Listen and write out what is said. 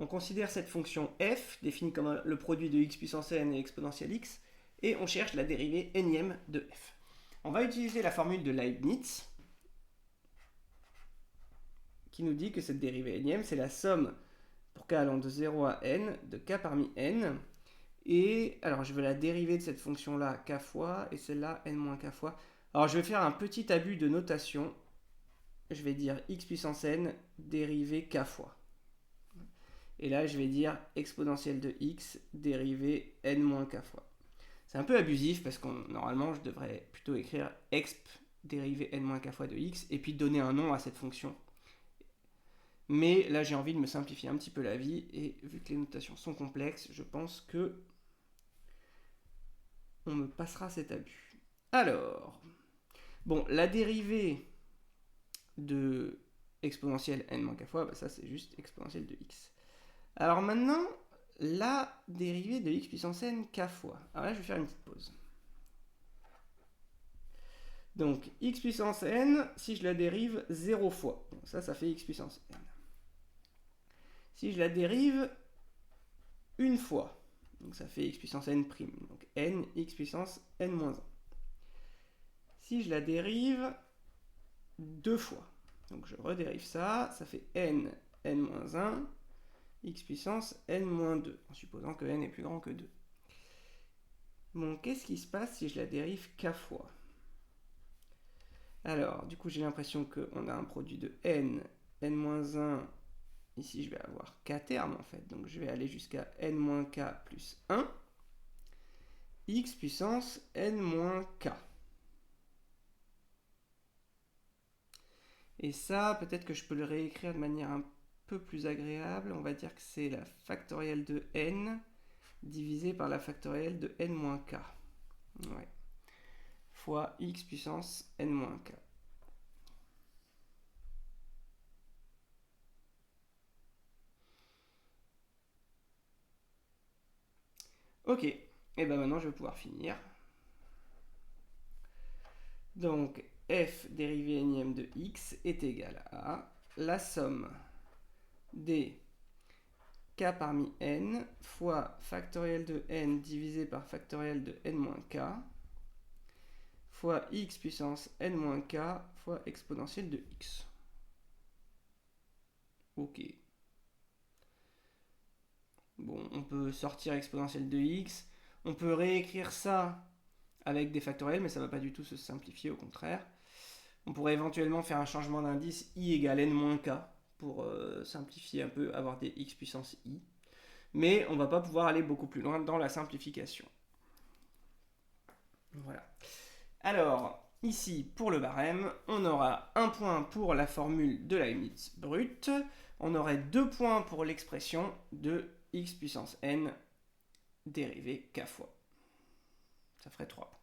on considère cette fonction f, définie comme le produit de x puissance n et exponentielle x, et on cherche la dérivée énième de f. On va utiliser la formule de Leibniz, qui nous dit que cette dérivée énième, c'est la somme, pour k allant de 0 à n, de k parmi n. Et alors, je veux la dérivée de cette fonction-là k fois, et celle-là n moins k fois. Alors, je vais faire un petit abus de notation. Je vais dire x puissance n dérivée k fois. Et là, je vais dire exponentielle de x dérivée n moins k fois. C'est un peu abusif parce que normalement, je devrais plutôt écrire exp dérivée n moins k fois de x et puis donner un nom à cette fonction. Mais là, j'ai envie de me simplifier un petit peu la vie et vu que les notations sont complexes, je pense que on me passera cet abus. Alors, bon, la dérivée de exponentielle n moins k fois, bah ça c'est juste exponentielle de x. Alors maintenant, la dérivée de x puissance n k fois. Alors là, je vais faire une petite pause. Donc, x puissance n, si je la dérive 0 fois, ça fait x puissance n. Si je la dérive une fois, donc ça fait x puissance n', donc n, x puissance n-1. Si je la dérive deux fois, donc je redérive ça, ça fait n, n-1, x puissance n-2, en supposant que n est plus grand que 2. Bon, qu'est-ce qui se passe si je la dérive k fois? Alors, du coup, j'ai l'impression qu'on a un produit de n, n-1, ici je vais avoir k termes en fait, donc je vais aller jusqu'à n-k plus 1, x puissance n-k. Et ça, peut-être que je peux le réécrire de manière un peu plus agréable. On va dire que c'est la factorielle de n divisé par la factorielle de n-k. Ouais. Fois x puissance n-k. Ok, et bien maintenant je vais pouvoir finir. Donc f dérivée énième de x est égale à la somme des k parmi n fois factorielle de n divisé par factorielle de n-k fois x puissance n-k fois exponentielle de x. Ok. Bon, on peut sortir exponentielle de x. On peut réécrire ça avec des factoriels, mais ça ne va pas du tout se simplifier, au contraire. On pourrait éventuellement faire un changement d'indice i égale n-k pour simplifier un peu, avoir des x puissance i. Mais on ne va pas pouvoir aller beaucoup plus loin dans la simplification. Voilà. Alors, ici, pour le barème, on aura un point pour la formule de Leibniz brute. On aurait 2 points pour l'expression de x puissance n dérivée k fois. Ça ferait 3 points.